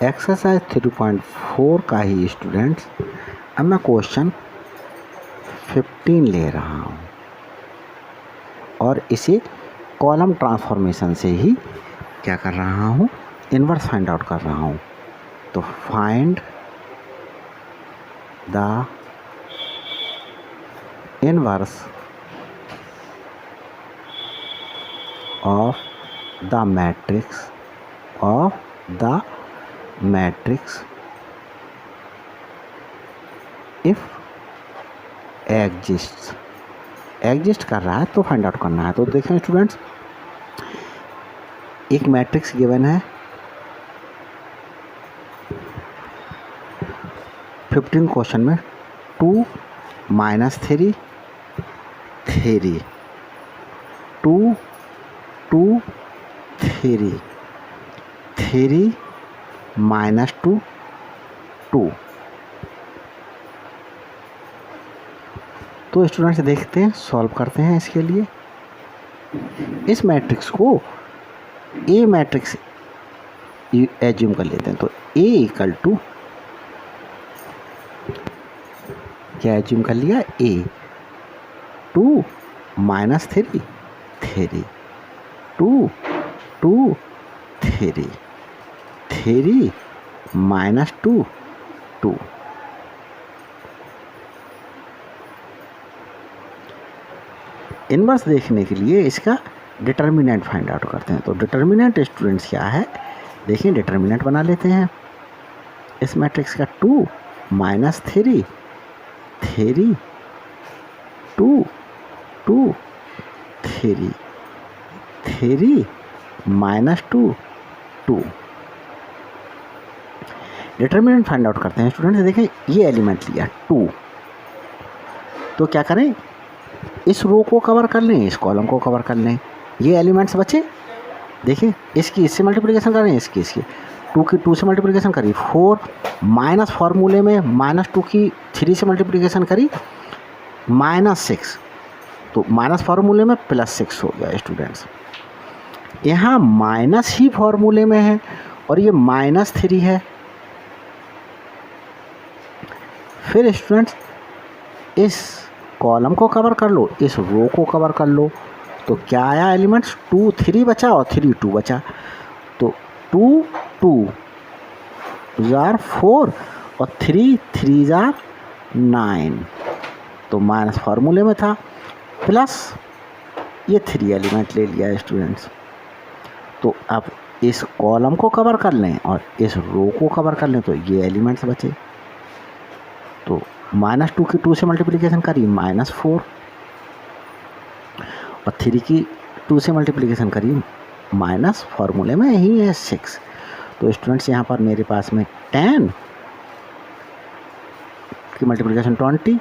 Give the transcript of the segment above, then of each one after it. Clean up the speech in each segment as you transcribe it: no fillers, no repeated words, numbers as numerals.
Exercise 3.4 का ही students अब मैं क्वेश्चन 15 ले रहा हूँ और इसे कॉलम ट्रांसफॉर्मेशन से ही क्या कर रहा हूँ, इन्वर्स फाइंड आउट कर रहा हूँ। तो find the inverse of the matrix if exist कर रहा है तो फाइंड आउट करना है। तो देखें स्टूडेंट्स, एक मैट्रिक्स गिवन है 15 क्वेश्चन में 2 -3 3 2 2 3 3 -2 2। तो स्टूडेंट्स देखते हैं, सॉल्व करते हैं इसके लिए। इस मैट्रिक्स को ए मैट्रिक्स एज्यूम कर लेते हैं। तो ए इक्वल टू क्या एज्यूम कर लिया, ए 2 -3 3 2 2 3 3 -2 2। इन्वर्स देखने के लिए इसका डिटर्मिनेंट फाइंड आउट करते हैं। तो डिटर्मिनेंट स्टूडेंट्स क्या है, देखिए डिटर्मिनेंट बना लेते हैं इस मैट्रिक्स का। 2 -3 3 2 2 3 3 -2 2। डिटर्मिनेंट फाइंड आउट करते हैं स्टूडेंट्स। देखें ये एलिमेंट लिया 2, तो क्या करें, इस रो को कवर कर लें, इस कॉलम को कवर कर लें। ये एलिमेंट्स बचे, देखिए इसकी इससे मल्टीप्लिकेशन करें, इसकी 2 की 2 से मल्टीप्लिकेशन करी 4 माइनस फार्मूले में -2 की 3 से मल्टीप्लिकेशन करी -6, तो माइनस फार्मूले में +6 हो गया स्टूडेंट्स। यहाँ माइनस ही फार्मूले में है और ये -3 है। फिर स्टूडेंट्स इस कॉलम को कवर कर लो, इस रो को कवर कर लो। तो क्या आया एलिमेंट्स, 2 3 बचा और 3 2 बचा। तो 2 2 जार 4 और 3 3 जार 9, तो माइनस फार्मूले में था, प्लस ये 3 एलिमेंट ले लिया स्टूडेंट्स। तो अब इस कॉलम को कवर कर लें और इस रो को कवर कर लें, तो ये एलिमेंट्स बचे। तो -2 की 2 से मल्टीप्लिकेशन करी -4 और 3 की 2 से मल्टीप्लिकेशन करी माइनस फार्मूले में ही है 6। तो स्टूडेंट्स यहाँ पर मेरे पास में 10 की मल्टीप्लिकेशन 20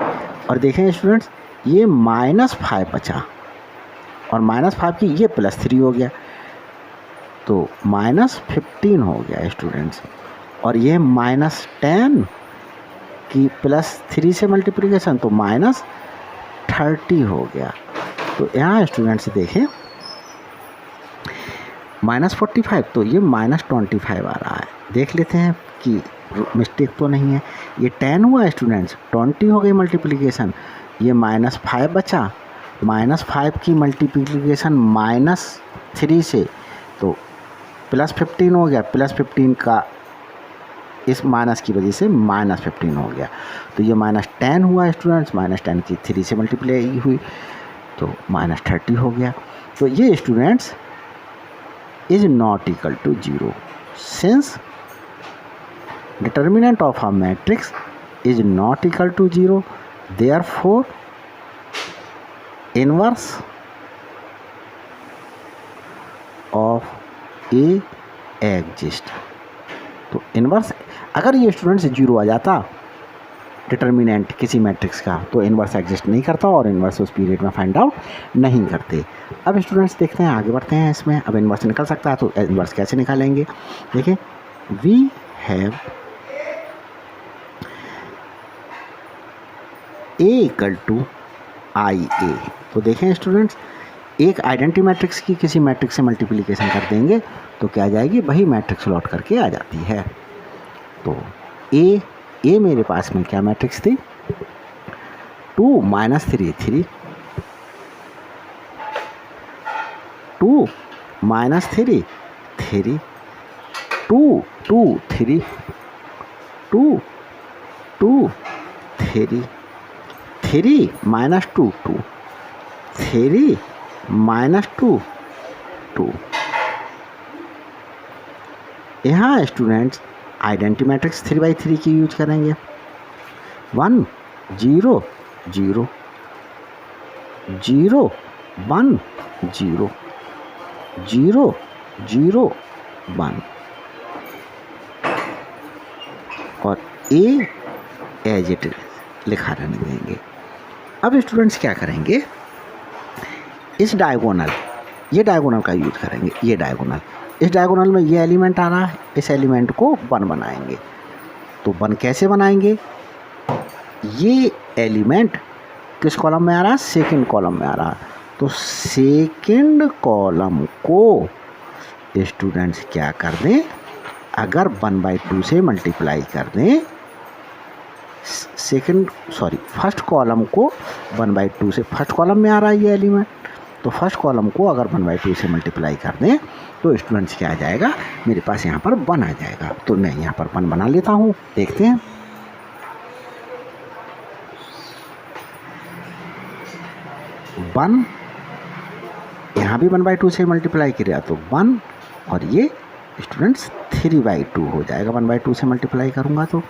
और देखें स्टूडेंट्स ये -5 बचा और -5 की ये +3 हो गया, तो -15 हो गया स्टूडेंट्स। और ये -10 की +3 से मल्टीप्लिकेशन तो -30 हो गया। तो यहाँ स्टूडेंट्स देखें -45, तो ये -25 आ रहा है। देख लेते हैं कि मिस्टेक तो नहीं है। ये 10 हुआ स्टूडेंट्स, 20 हो गई मल्टीप्लिकेशन, ये -5 बचा, -5 की मल्टीप्लिकेशन -3 से तो +15 हो गया, +15 का इस माइनस की वजह से -15 हो गया। तो ये -10 हुआ स्टूडेंट्स, -10 की 3 से मल्टीप्लाई हुई तो -30 हो गया। तो ये students is not equal to 0 since determinant of a matrix is not equal to 0, therefore inverse of A exist. तो इनवर्स अगर ये स्टूडेंट्स 0 आ जाता डिटर्मिनेंट किसी मैट्रिक्स का, तो इनवर्स एग्जिस्ट नहीं करता और इनवर्स उस पीरियड में फाइंड आउट नहीं करते। अब स्टूडेंट्स देखते हैं, आगे बढ़ते हैं इसमें। अब इनवर्स निकल सकता है, तो इनवर्स कैसे निकालेंगे, देखिए we have A equal to I A. तो देखें स्टूडेंट्स, एक आइडेंटिटी मैट्रिक्स की किसी मैट्रिक्स से मल्टीप्लिकेशन कर देंगे तो क्या आ जाएगी, वही मैट्रिक्स लौट करके आ जाती है। तो ए मेरे पास में क्या मैट्रिक्स थी, 2 - 3 3, 2 - 3 3, 2 2 3, 2 2 3, 3 - 2 2, 3 - 2 2। यहाँ स्टूडेंट्स आइडेंटिटी मैट्रिक्स 3/3 की यूज करेंगे। 1 0 0 0 1 0 0 0 1 और ए एज इट लिखा रहने देंगे। अब स्टूडेंट्स क्या करेंगे, इस डायगोनल, ये डायगोनल का यूज करेंगे। ये डायगोनल, इस डायगोनल में ये एलिमेंट आ रहा है, इस एलिमेंट को 1 बनाएंगे। तो 1 कैसे बनाएंगे, ये एलिमेंट किस कॉलम में आ रहा है, सेकंड कॉलम में आ रहा है। तो सेकंड कॉलम को स्टूडेंट्स क्या कर दें, अगर 1/2 से मल्टीप्लाई कर दें, फर्स्ट कॉलम को 1/2 से, फर्स्ट कॉलम में आ रहा है ये एलिमेंट, तो फर्स्ट कॉलम को अगर 1/2 से मल्टीप्लाई कर दें तो स्टूडेंट्स क्या आ जाएगा, मेरे पास यहाँ पर 1 आ जाएगा। तो मैं यहाँ पर 1 बना लेता हूँ, देखते हैं। 1 यहाँ भी 1/2 से मल्टीप्लाई किया तो 1, और ये स्टूडेंट्स 3/2 हो जाएगा। 1/2 से मल्टीप्लाई करूँगा तो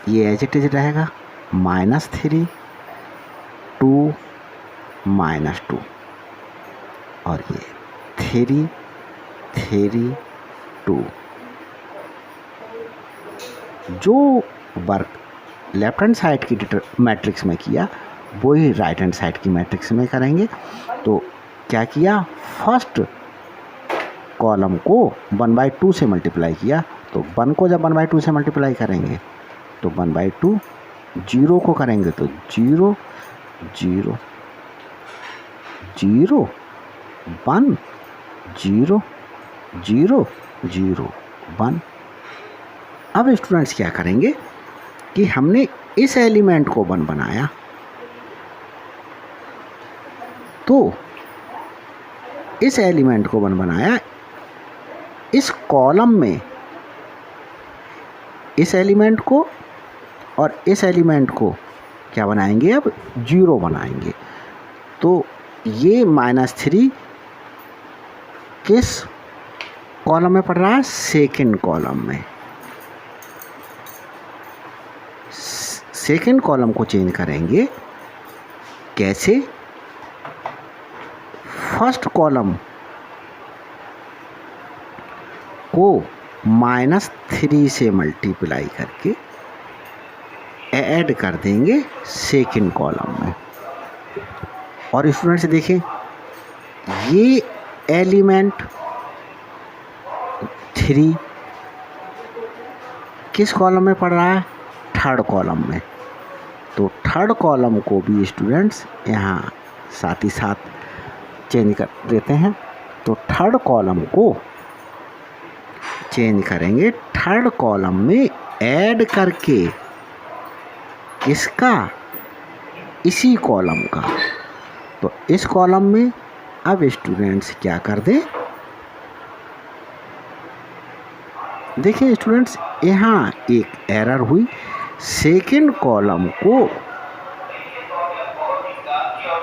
ये एज इट इज रहेगा, -3 2 -2 और ये 3 3 2। जो वर्क लेफ्ट हैंड साइड की मैट्रिक्स में किया वही राइट हैंड साइड की मैट्रिक्स में करेंगे। तो क्या किया, फर्स्ट कॉलम को 1/2 से मल्टीप्लाई किया, तो 1 को जब 1/2 से मल्टीप्लाई करेंगे तो 1/2, 0 को करेंगे तो 0 0 0 1 0 0 0 1। अब स्टूडेंट्स क्या करेंगे कि हमने इस एलिमेंट को 1 बनाया, तो इस एलिमेंट को 1 बनाया, इस कॉलम में इस एलिमेंट को और इस एलिमेंट को क्या बनाएंगे, अब 0 बनाएंगे। तो ये -3 किस कॉलम में पड़ रहा है, सेकंड कॉलम में। सेकंड कॉलम को चेंज करेंगे कैसे, फर्स्ट कॉलम को -3 से मल्टीप्लाई करके ऐड कर देंगे सेकंड कॉलम में। और स्टूडेंट्स देखें, ये एलिमेंट 3 किस कॉलम में पड़ रहा है, थर्ड कॉलम में। तो थर्ड कॉलम को भी स्टूडेंट्स यहाँ साथ ही साथ चेंज कर देते हैं। तो थर्ड कॉलम को चेंज करेंगे, थर्ड कॉलम में ऐड करके इसका, इसी कॉलम का। तो इस कॉलम में अब स्टूडेंट्स क्या कर दें, देखिए स्टूडेंट्स यहाँ एक एरर हुई, सेकंड कॉलम को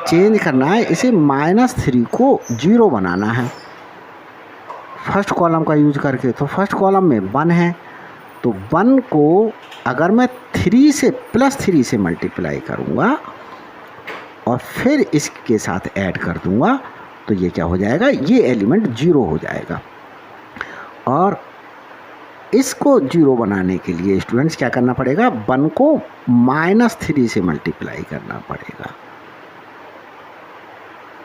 चेंज करना है, इसे -3 को 0 बनाना है फर्स्ट कॉलम का यूज करके। तो फर्स्ट कॉलम में 1 है, तो 1 को अगर मैं 3 से +3 से मल्टीप्लाई करूँगा और फिर इसके साथ ऐड कर दूँगा तो ये क्या हो जाएगा, ये एलिमेंट 0 हो जाएगा। और इसको 0 बनाने के लिए स्टूडेंट्स क्या करना पड़ेगा, 1 को -3 से मल्टीप्लाई करना पड़ेगा।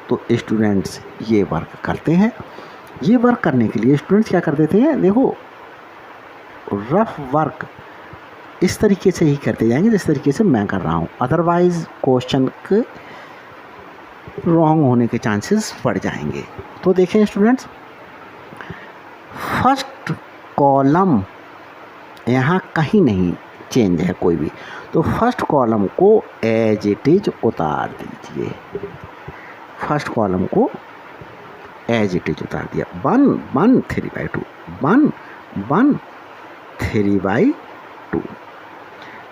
तो स्टूडेंट्स ये वर्क करते हैं। ये वर्क करने के लिए स्टूडेंट्स क्या कर देते हैं, देखो रफ वर्क इस तरीके से ही करते जाएंगे जिस तरीके से मैं कर रहा हूँ, अदरवाइज क्वेश्चन के रॉन्ग होने के चांसेस बढ़ जाएंगे। तो देखें स्टूडेंट्स, फर्स्ट कॉलम यहाँ कहीं नहीं चेंज है कोई भी, तो फर्स्ट कॉलम को एज इट इज उतार दीजिए। फर्स्ट कॉलम को एज इट इज उतार दिया, 1 1 3/2, 1 1 3/2।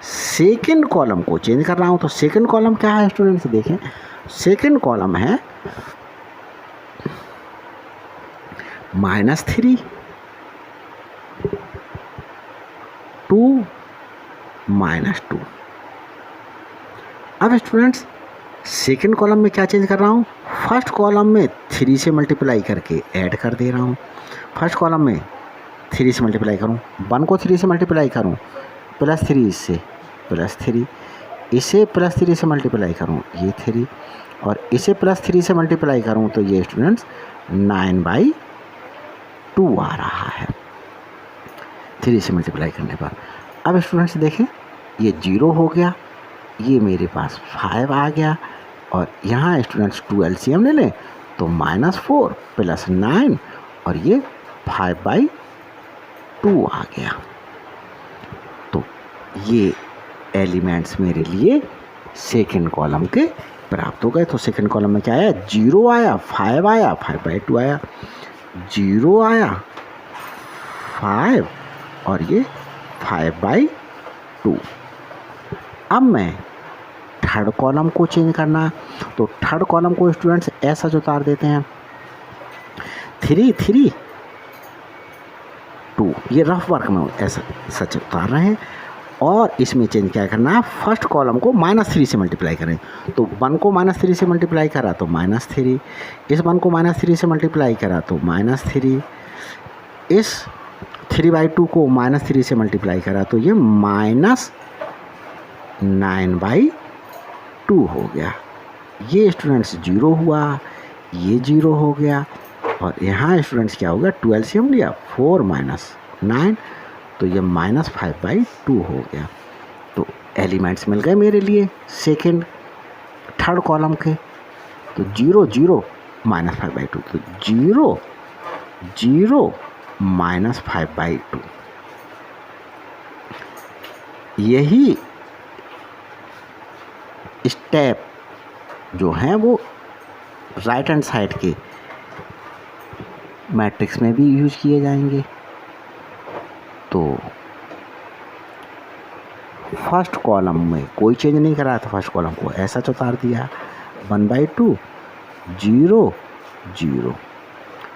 सेकेंड कॉलम को चेंज कर रहा हूँ, तो सेकेंड कॉलम क्या है स्टूडेंट्स, देखें सेकेंड कॉलम है -3 2 -2। अब स्टूडेंट्स सेकेंड कॉलम में क्या चेंज कर रहा हूँ, फर्स्ट कॉलम में 3 से मल्टीप्लाई करके ऐड कर दे रहा हूँ। फर्स्ट कॉलम में 3 से मल्टीप्लाई करूँ, 1 को 3 से मल्टीप्लाई करूँ, +3 इससे +3, इसे +3 से मल्टीप्लाई करूँ ये 3, और इसे +3 से मल्टीप्लाई करूँ तो ये स्टूडेंट्स 9/2 आ रहा है 3 से मल्टीप्लाई करने पर। अब स्टूडेंट्स देखें ये 0 हो गया, ये मेरे पास 5 आ गया, और यहाँ स्टूडेंट्स 2 LCM ले लें तो -4 + 9 और ये 5/2 आ गया। तो ये एलिमेंट्स मेरे लिए सेकेंड कॉलम के प्राप्त हो गए। तो सेकेंड कॉलम में क्या आया, 0 आया, 5 आया, 5/2 आया, 0 आया, 5 और ये 5/2। अब मैं थर्ड कॉलम को चेंज करना, तो थर्ड कॉलम को स्टूडेंट्स ऐसा जो उतार देते हैं 3 3 2, ये रफ वर्क में ऐसा सच उतार रहे हैं। और इसमें चेंज क्या करना है, फर्स्ट कॉलम को -3 से मल्टीप्लाई करें, तो 1 को -3 से मल्टीप्लाई करा तो -3, इस 1 को -3 से मल्टीप्लाई करा तो -3, इस 3/2 को -3 से मल्टीप्लाई करा तो ये -9/2 हो गया। ये स्टूडेंट्स 0 हुआ, ये 0 हो गया, और यहाँ स्टूडेंट्स क्या होगा, 2 LCM लिया, 4 - 9 तो ये -5/2 हो गया। तो एलिमेंट्स मिल गए मेरे लिए सेकेंड थर्ड कॉलम के, तो 0 0 -5/2, तो 0 0 -5/2। यही स्टेप जो हैं वो राइट हैंड साइड के मैट्रिक्स में भी यूज किए जाएंगे। तो फर्स्ट कॉलम में कोई चेंज नहीं करा, तो फर्स्ट कॉलम को ऐसा उतार दिया, 1/2 0 0।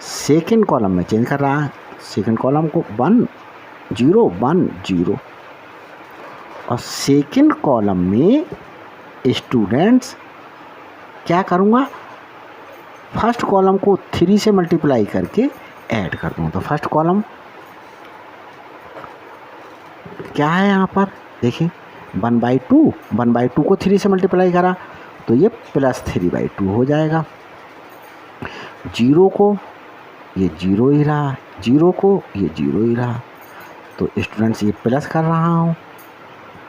सेकेंड कॉलम में चेंज कर रहा है, सेकेंड कॉलम को 1 0 1 0, और सेकेंड कॉलम में स्टूडेंट्स क्या करूँगा, फर्स्ट कॉलम को 3 से मल्टीप्लाई करके ऐड कर दूँ। तो फर्स्ट कॉलम क्या है यहाँ पर देखिए, 1/2 को 3 से मल्टीप्लाई करा तो ये +3/2 हो जाएगा। 0 को ये 0 ही रहा, 0 को ये 0 ही रहा, तो स्टूडेंट्स ये प्लस कर रहा हूँ,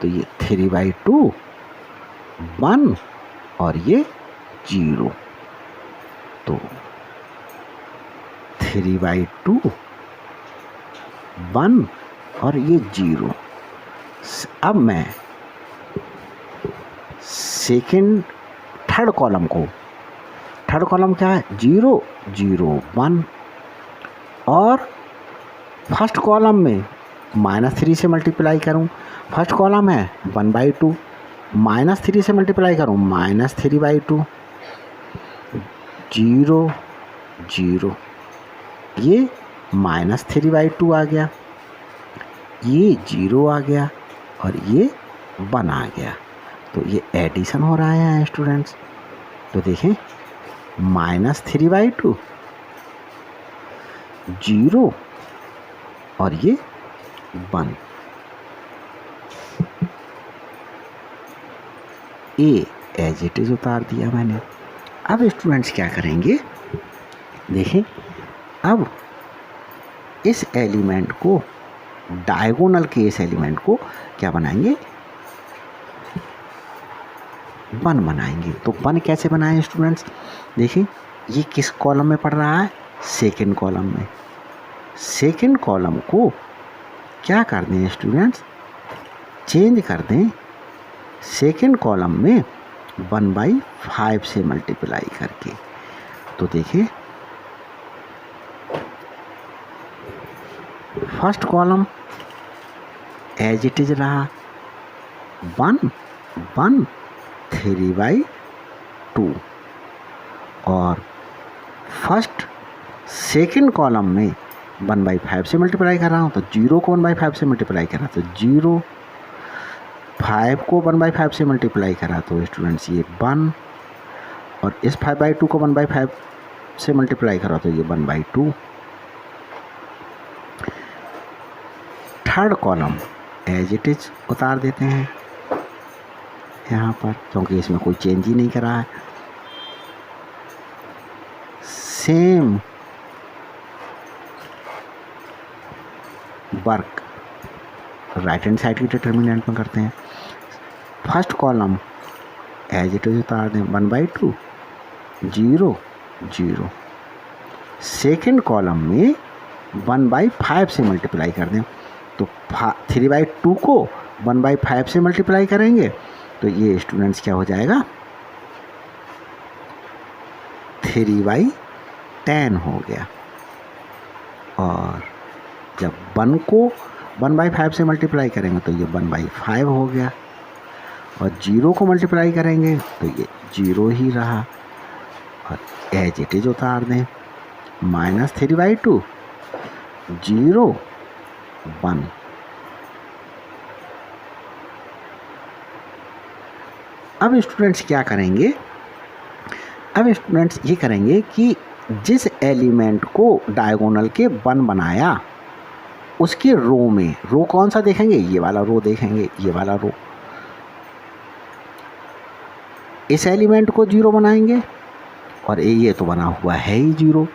तो ये 3/2 1 और ये 0, तो 3/2 1 और ये 0। अब मैं सेकेंड थर्ड कॉलम को, थर्ड कॉलम क्या है, 0 0 1, और फर्स्ट कॉलम में -3 से मल्टीप्लाई करूं, फर्स्ट कॉलम है 1/2, -3 से मल्टीप्लाई करूं -3/2, 0 0, ये -3/2 आ गया, ये 0 आ गया, और ये 1 आ गया। तो ये एडिशन हो रहा है स्टूडेंट्स, तो देखें -3/2 0 और ये 1, ए एज इट इज उतार दिया मैंने। अब स्टूडेंट्स क्या करेंगे, देखें अब इस एलिमेंट को, डायगोनल के इस एलिमेंट को क्या बनाएंगे, 1 बनाएंगे। तो 1 कैसे बनाएं स्टूडेंट्स, देखिए ये किस कॉलम में पड़ रहा है, सेकेंड कॉलम में। सेकेंड कॉलम को क्या कर दें स्टूडेंट्स, चेंज कर दें सेकेंड कॉलम में 1/5 से मल्टीप्लाई करके। तो देखिए first column as it is रहा 1 1 3/2 और फर्स्ट सेकेंड कॉलम में 1/5 से मल्टीप्लाई कर रहा हूँ, तो 0 को 1/5 से मल्टीप्लाई करा तो 0, 5 को 1/5 से मल्टीप्लाई करा तो स्टूडेंट्स ये 1, और इस 5/2 को 1/5 से मल्टीप्लाई करा तो ये 1/2। Third column as it is उतार देते हैं यहाँ पर, क्योंकि इसमें कोई चेंज ही नहीं करा है। Same work right hand side की डिटर्मिनेंट में करते हैं। First column as it is उतार दें 1/2 0 0। सेकेंड कॉलम में 1/5 से मल्टीप्लाई कर दें, तो 3/2 को 1/5 से मल्टीप्लाई करेंगे तो ये स्टूडेंट्स क्या हो जाएगा 3/10 हो गया। और जब 1 को 1/5 से मल्टीप्लाई करेंगे तो ये 1/5 हो गया, और 0 को मल्टीप्लाई करेंगे तो ये 0 ही रहा, और एज इट इज उतार दें -3/2 0 1। अब स्टूडेंट्स क्या करेंगे, अब स्टूडेंट्स ये करेंगे कि जिस एलिमेंट को डायगोनल के 1 बनाया उसके रो में, रो कौन सा देखेंगे, ये वाला रो देखेंगे, ये वाला रो। इस एलिमेंट को 0 बनाएंगे, और ये तो बना हुआ है ही 0,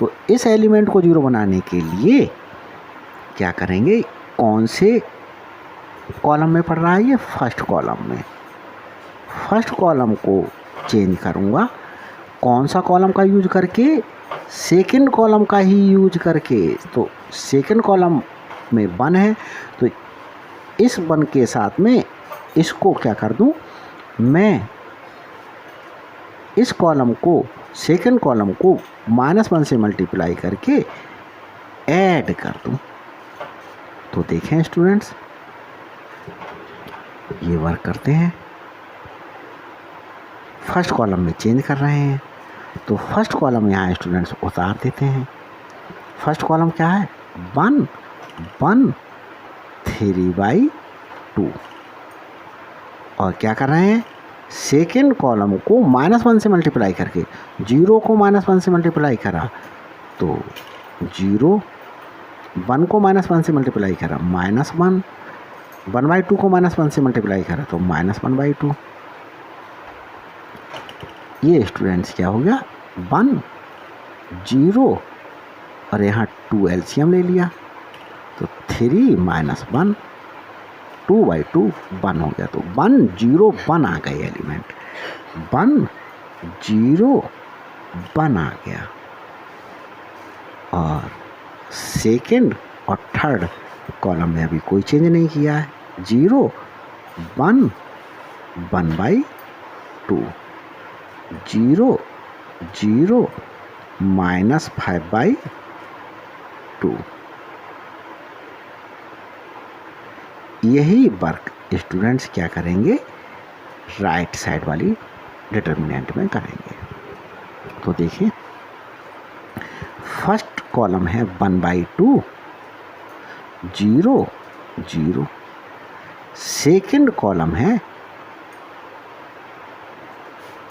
तो इस एलिमेंट को 0 बनाने के लिए क्या करेंगे, कौन से कॉलम में पड़ रहा है ये, फर्स्ट कॉलम में। फर्स्ट कॉलम को चेंज करूँगा, कौन सा कॉलम का यूज करके, सेकंड कॉलम का ही यूज करके। तो सेकंड कॉलम में 1 है, तो इस 1 के साथ में इसको क्या कर दूं, मैं इस कॉलम को, सेकंड कॉलम को -1 से मल्टीप्लाई करके ऐड कर दूं। तो देखें स्टूडेंट्स ये वर्क करते हैं। फर्स्ट कॉलम में चेंज कर रहे हैं, तो फर्स्ट कॉलम यहाँ स्टूडेंट्स उतार देते हैं। फर्स्ट कॉलम क्या है 1 1 3/2, और क्या कर रहे हैं, सेकेंड कॉलम को -1 से मल्टीप्लाई करके, 0 को -1 से मल्टीप्लाई करा तो 0, 1 को -1 से मल्टीप्लाई करा -1, 1/2 को -1 से मल्टीप्लाई करा तो -1/2। ये स्टूडेंट्स क्या हो गया 1 0, और यहाँ 2 एलसीएम ले लिया तो 3 - 1 2/2 1 हो गया। तो 1 0 1 आ गए एलिमेंट, 1 0 1 आ गया। और सेकेंड और थर्ड कॉलम में अभी कोई चेंज नहीं किया है, 0 1 1/2 0 0 -5/2। यही वर्क स्टूडेंट्स क्या करेंगे, राइट साइड वाली डिटर्मिनेंट में करेंगे। तो देखिए फर्स्ट कॉलम है 1/2 0 0, सेकेंड कॉलम है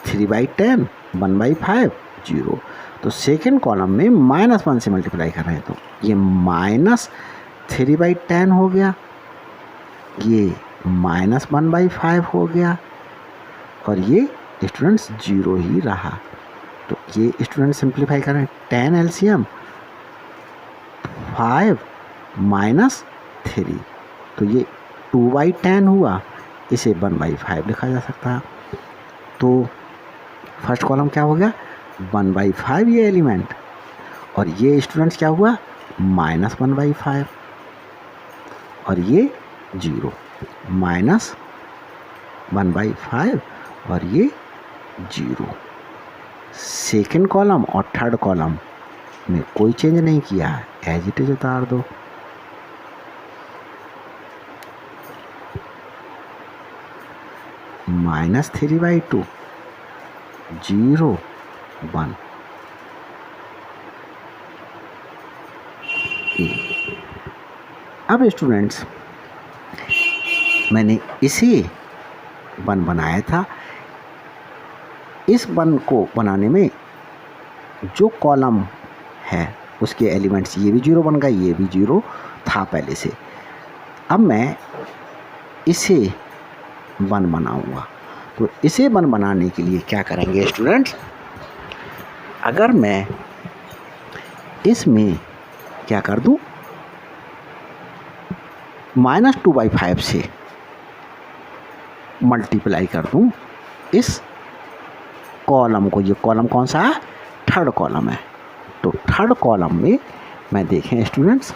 3/10 1/5 0। तो सेकेंड कॉलम में -1 से मल्टीप्लाई कर रहे हैं, तो ये -3/10 हो गया, ये -1/5 हो गया, और ये स्टूडेंट्स 0 ही रहा। तो ये स्टूडेंट सिंप्लीफाई करें, 10 एलसीएम 5 - 3, तो ये 2/10 हुआ, इसे 1/5 लिखा जा सकता है। तो फर्स्ट कॉलम क्या हो गया 1/5 ये एलिमेंट, और ये स्टूडेंट्स क्या हुआ -1/5। और ये 0, माइनस 1/5 और ये 0। सेकेंड कॉलम और थर्ड कॉलम में कोई चेंज नहीं किया है, एज इट इज उतार दो। -3/2, 0, 1। अब स्टूडेंट्स मैंने इसे 1 बनाया था। इस 1 को बनाने में जो कॉलम है उसके एलिमेंट्स, ये भी 0 बन गए, ये भी 0 था पहले से। अब मैं इसे 1 बनाऊंगा। तो इसे 1 बनाने के लिए क्या करेंगे स्टूडेंट्स, अगर मैं इसमें क्या कर दूं, -2/5 से मल्टीप्लाई कर दूं इस कॉलम को। ये कॉलम कौन सा है, थर्ड कॉलम है। तो थर्ड कॉलम में मैं देखें स्टूडेंट्स,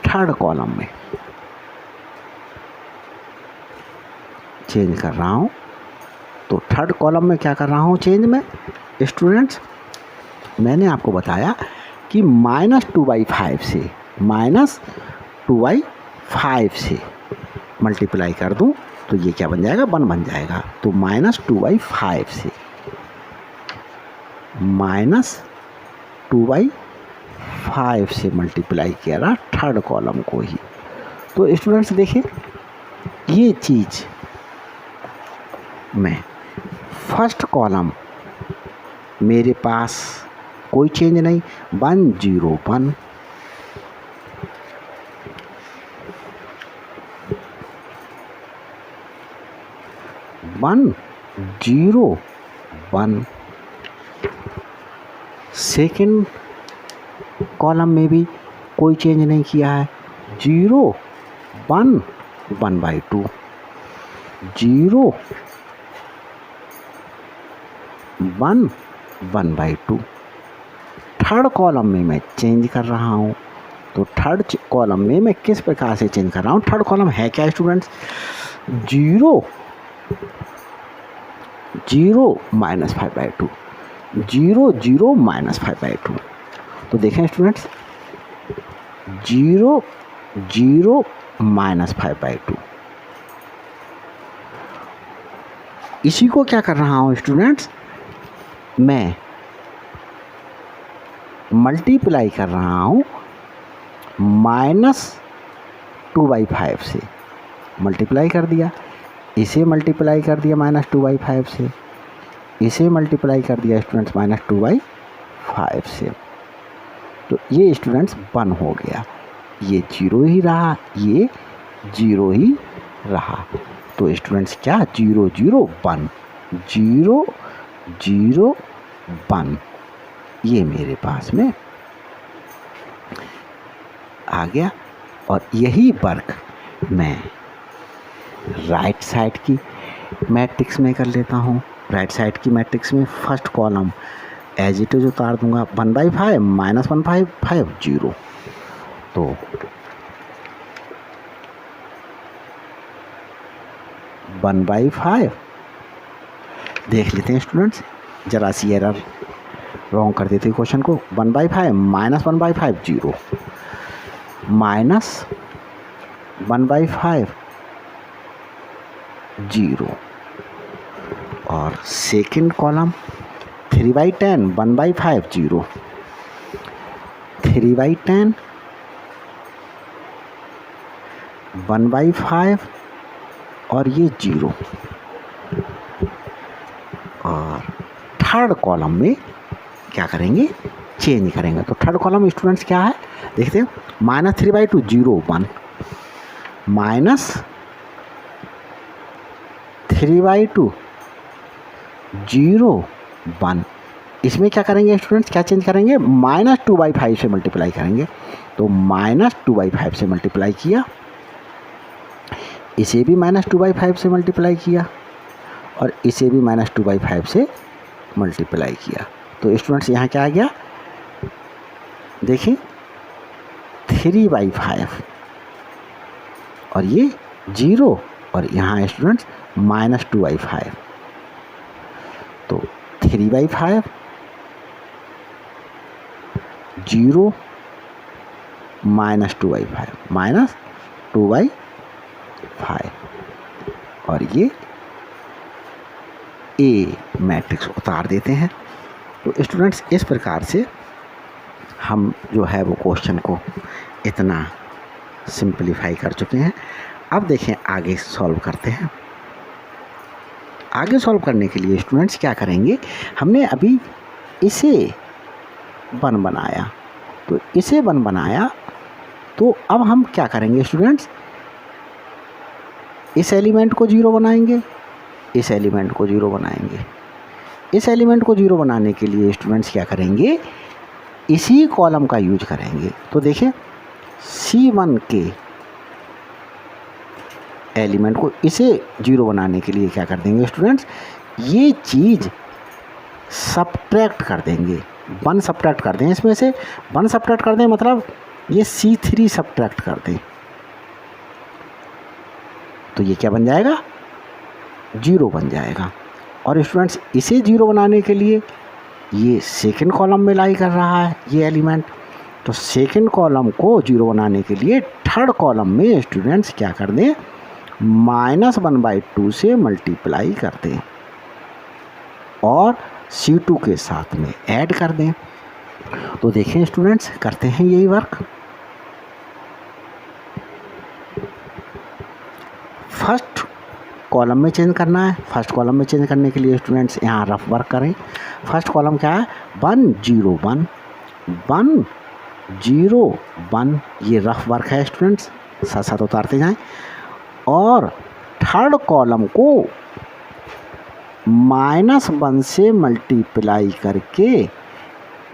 थर्ड कॉलम में चेंज कर रहा हूँ। तो थर्ड कॉलम में क्या कर रहा हूँ चेंज में स्टूडेंट्स, मैंने आपको बताया कि -2/5 से -2/5 से मल्टीप्लाई कर दूं तो ये क्या बन जाएगा, 1 बन जाएगा। तो -2/5 से -2/5 से मल्टीप्लाई किया रहा थर्ड कॉलम को ही। तो स्टूडेंट्स देखिए, ये चीज़ में फर्स्ट कॉलम मेरे पास कोई चेंज नहीं, 1 0 1। वन 0 1। सेकेंड कॉलम में भी कोई चेंज नहीं किया है, 0 1 1/2, 0 1 1/2। थर्ड कॉलम में मैं चेंज कर रहा हूँ। तो थर्ड कॉलम में मैं किस प्रकार से चेंज कर रहा हूँ, थर्ड कॉलम है क्या स्टूडेंट्स, 0 0 -5/2, 0 0 -5/2। तो देखें स्टूडेंट्स, 0 0 -5/2। इसी को क्या कर रहा हूँ स्टूडेंट्स, मैं मल्टीप्लाई कर रहा हूँ -2/5 से। मल्टीप्लाई कर दिया, इसे मल्टीप्लाई कर दिया -2/5 से, इसे मल्टीप्लाई कर दिया स्टूडेंट्स -2/5 से। तो ये स्टूडेंट्स 1 हो गया, ये 0 ही रहा, ये 0 ही रहा। तो स्टूडेंट्स क्या, 0 0 1, 0 0 1, ये मेरे पास में आ गया। और यही वर्क मैं राइट साइड की मैट्रिक्स में कर लेता हूँ। राइट साइड की मैट्रिक्स में first column as it is उतार दूंगा, 1/5 -1/5 0। तो 1/5 देख लेते हैं स्टूडेंट्स, जरा सी एरर रॉन्ग कर देते हैं क्वेश्चन को। 1/5 -1/5 0, -1/5 0। और सेकेंड कॉलम 3/10 1/5 0, 3/10 1/5 और ये 0। और थर्ड कॉलम में क्या करेंगे, चेंज करेंगे। तो थर्ड कॉलम स्टूडेंट्स क्या है, देखते हैं, -3/2 0 1, -3/2 0 1। इसमें क्या करेंगे स्टूडेंट्स, क्या चेंज करेंगे, -2/5 से मल्टीप्लाई करेंगे। तो -2/5 से मल्टीप्लाई किया, इसे भी -2/5 से मल्टीप्लाई किया, और इसे भी -2/5 से मल्टीप्लाई किया। तो स्टूडेंट्स यहाँ क्या आ गया, देखिए 3/5 और ये 0 और यहाँ स्टूडेंट्स -2/5, तो 3/5 0 -2/5 -2/5 और ये ए मैट्रिक्स उतार देते हैं। तो स्टूडेंट्स इस प्रकार से हम जो है वो क्वेश्चन को इतना सिंपलीफाई कर चुके हैं। अब देखें आगे सॉल्व करते हैं। आगे सॉल्व करने के लिए स्टूडेंट्स क्या करेंगे, हमने अभी इसे 1 बनाया, तो इसे 1 बनाया, तो अब हम क्या करेंगे स्टूडेंट्स, इस एलिमेंट को 0 बनाएंगे, इस एलिमेंट को 0 बनाएंगे। इस एलिमेंट को 0 बनाने के लिए स्टूडेंट्स क्या करेंगे, इसी कॉलम का यूज करेंगे। तो देखिए C1 के एलिमेंट को इसे 0 बनाने के लिए क्या कर देंगे स्टूडेंट्स, ये चीज़ सब्ट्रैक्ट कर देंगे, 1 सब्ट्रैक्ट कर दें, इसमें से 1 सब्ट्रैक्ट कर दें, मतलब ये C3 सब्ट्रैक्ट कर दें, तो ये क्या बन जाएगा, 0 बन जाएगा। और स्टूडेंट्स इसे 0 बनाने के लिए ये सेकंड कॉलम में लाई कर रहा है ये एलिमेंट, तो सेकंड कॉलम को 0 बनाने के लिए थर्ड कॉलम में स्टूडेंट्स क्या कर दें, -1/2 से मल्टीप्लाई कर दें और C2 के साथ में ऐड कर दें। तो देखें स्टूडेंट्स करते हैं यही वर्क। फर्स्ट कॉलम में चेंज करना है, फर्स्ट कॉलम में चेंज करने के लिए स्टूडेंट्स यहाँ रफ वर्क करें। फर्स्ट कॉलम क्या है, 1 0 1 1 0 1, ये रफ वर्क है स्टूडेंट्स, साथ साथ उतारते जाएं। और थर्ड कॉलम को -1 से मल्टीप्लाई करके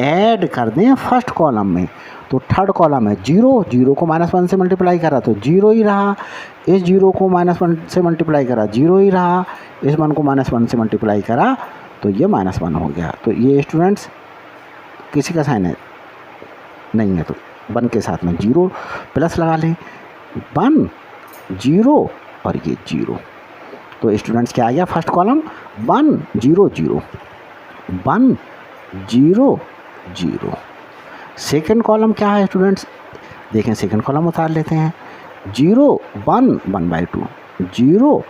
ऐड कर दें फर्स्ट कॉलम में। तो थर्ड कॉलम है 0 0 को -1 से मल्टीप्लाई करा तो 0 ही रहा, इस 0 को -1 से मल्टीप्लाई करा 0 ही रहा, इस 1 को -1 से मल्टीप्लाई करा तो ये -1 हो गया। तो ये स्टूडेंट्स किसी का साइन है नहीं है, तो 1 के साथ में 0 प्लस लगा लें, 1 0 और ये 0। तो स्टूडेंट्स क्या आ गया, फर्स्ट कॉलम 1 0 0 1 0 0। सेकेंड कॉलम क्या है स्टूडेंट्स, देखें सेकेंड कॉलम उतार लेते हैं, 0 1 1/2 0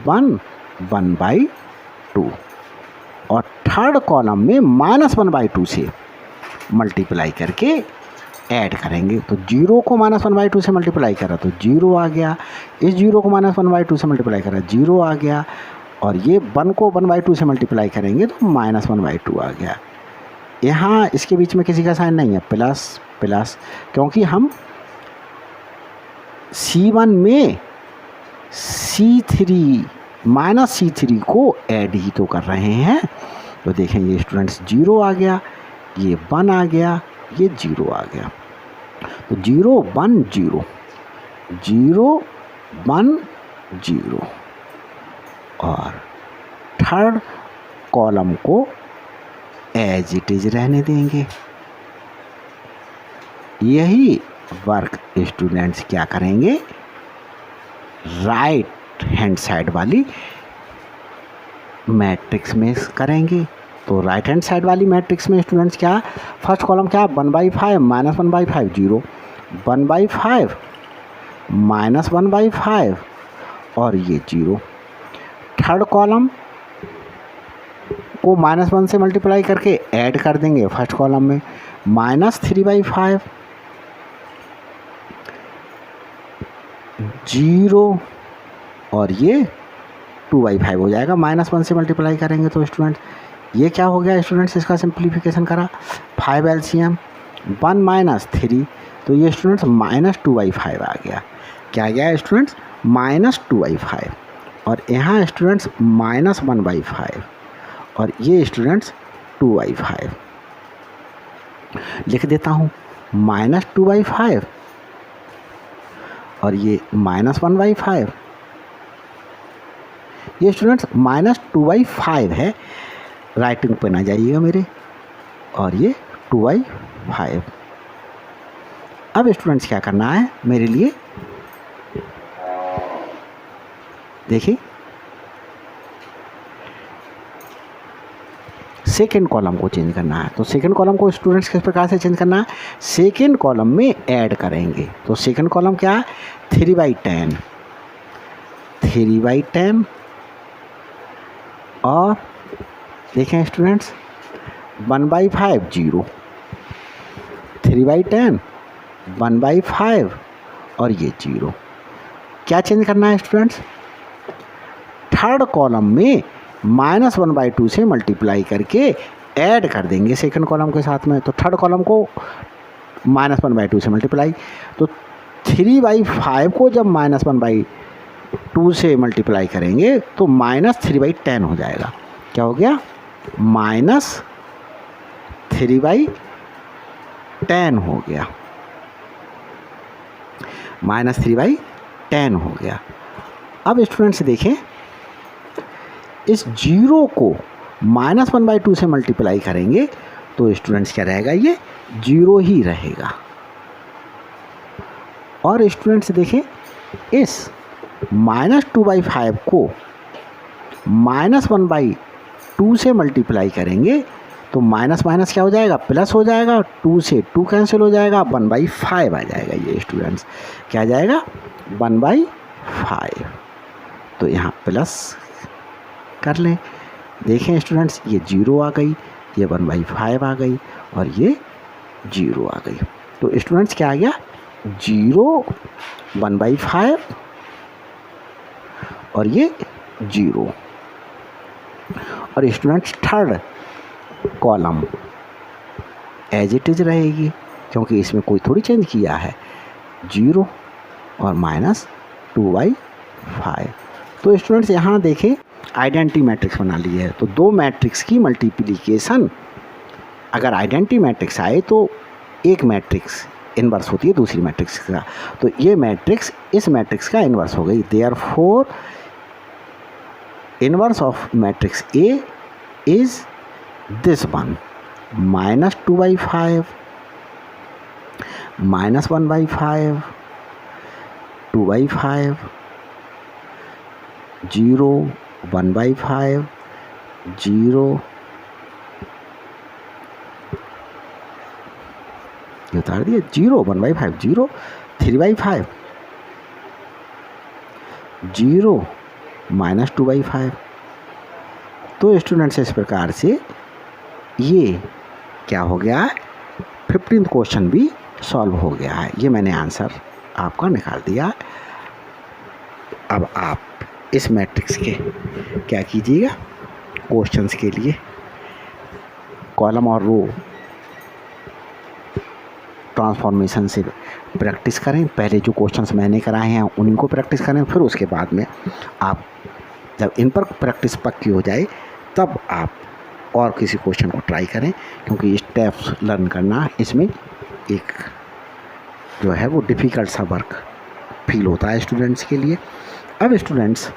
1 1/2 और थर्ड कॉलम में -1/2 से मल्टीप्लाई करके ऐड करेंगे। तो 0 को -1/2 से मल्टीप्लाई करा तो 0 आ गया, इस 0 को -1/2 से मल्टीप्लाई करा 0 आ गया, और ये 1 को 1/2 से मल्टीप्लाई करेंगे तो -1/2 आ गया। यहाँ इसके बीच में किसी का साइन नहीं है, प्लस प्लस, क्योंकि हम C1 में C3 -C3 को ऐड ही तो कर रहे हैं। तो देखें ये स्टूडेंट्स 0 आ गया, ये 1 आ गया, ये 0 आ गया। तो 0 1 0 0 1 0 और थर्ड कॉलम को एज इट इज रहने देंगे। यही वर्क स्टूडेंट्स क्या करेंगे, राइट हैंड साइड वाली मैट्रिक्स में करेंगे। तो राइट हैंड साइड वाली मैट्रिक्स में स्टूडेंट्स क्या, फर्स्ट कॉलम क्या, 1/5 -1/5 0 1/5 -1/5 और ये 0। थर्ड कॉलम को -1 से मल्टीप्लाई करके ऐड कर देंगे फर्स्ट कॉलम में, -3/5 0 और ये 2/5 हो जाएगा, -1 से मल्टीप्लाई करेंगे। तो स्टूडेंट ये क्या हो गया स्टूडेंट्स, इसका सिंप्लीफिकेशन करा, 5 LCM 1 - 3, तो ये स्टूडेंट्स -2/5 आ गया। क्या गया स्टूडेंट्स, -2/5 और यहाँ स्टूडेंट्स -1/5 और ये स्टूडेंट्स 2/5 लिख देता हूँ, -2/5 और ये -1/5। ये स्टूडेंट्स -2/5 है, राइटिंग पे ना जाइएगा मेरे, और ये 2/5। अब स्टूडेंट्स क्या करना है मेरे लिए, देखिए सेकेंड कॉलम को चेंज करना है, तो सेकेंड कॉलम को स्टूडेंट्स किस प्रकार से चेंज करना है, सेकेंड कॉलम में ऐड करेंगे। तो सेकेंड कॉलम क्या है, 3/10, 3/10 और देखें स्टूडेंट्स 1/5 0, 3/10 1/5 और ये 0। क्या चेंज करना है स्टूडेंट्स, थर्ड कॉलम में -1/2 से मल्टीप्लाई करके ऐड कर देंगे सेकंड कॉलम के साथ में। तो थर्ड कॉलम को -1/2 से मल्टीप्लाई, तो 3/5 को जब -1/2 से मल्टीप्लाई करेंगे तो -3/10 हो जाएगा। क्या हो गया, -3/10 हो गया, -3/10 हो गया। अब स्टूडेंट्स देखें, इस 0 को -1/2 से मल्टीप्लाई करेंगे तो स्टूडेंट्स क्या रहेगा, ये 0 ही रहेगा। और स्टूडेंट्स देखें, इस -2/5 को -1/2 से मल्टीप्लाई करेंगे तो माइनस माइनस क्या हो जाएगा, प्लस हो जाएगा, 2 से 2 कैंसिल हो जाएगा, 1/5 आ जाएगा। ये स्टूडेंट्स क्या आ जाएगा, 1/5। तो यहाँ प्लस कर लें, देखें स्टूडेंट्स ये 0 आ गई, ये 1/5 आ गई और ये 0 आ गई। तो स्टूडेंट्स क्या आ गया, 0 1/5 और ये 0। और students third column as it is रहेगी क्योंकि इसमें कोई थोड़ी चेंज किया है, 0 और -2/5। तो स्टूडेंट्स यहाँ देखें आइडेंटिटी मैट्रिक्स बना ली है। तो दो मैट्रिक्स की मल्टीप्लिकेशन अगर आइडेंटिटी मैट्रिक्स आए तो एक मैट्रिक्स इनवर्स होती है दूसरी मैट्रिक्स का, तो ये मैट्रिक्स इस मैट्रिक्स का इनवर्स हो गई। Therefore inverse of matrix A is this one, -2/5, -1/5, 2/5, 0, 1/5, 0, ये उतार दिए, 0, 1/5, 0, 3/5, 0, -2/5। तो स्टूडेंट्स इस प्रकार से ये क्या हो गया है, 15th क्वेश्चन भी सॉल्व हो गया है। ये मैंने आंसर आपका निकाल दिया। अब आप इस मैट्रिक्स के क्या कीजिएगा, क्वेश्चंस के लिए कॉलम और रो ट्रांसफॉर्मेशन से प्रैक्टिस करें। पहले जो क्वेश्चंस मैंने कराए हैं उन्हीं को प्रैक्टिस करें, फिर उसके बाद में आप जब इन पर प्रैक्टिस पक्की हो जाए तब आप और किसी क्वेश्चन को ट्राई करें, क्योंकि स्टेप्स लर्न करना इसमें एक जो है वो डिफ़िकल्ट सा वर्क फील होता है स्टूडेंट्स के लिए। अब स्टूडेंट्स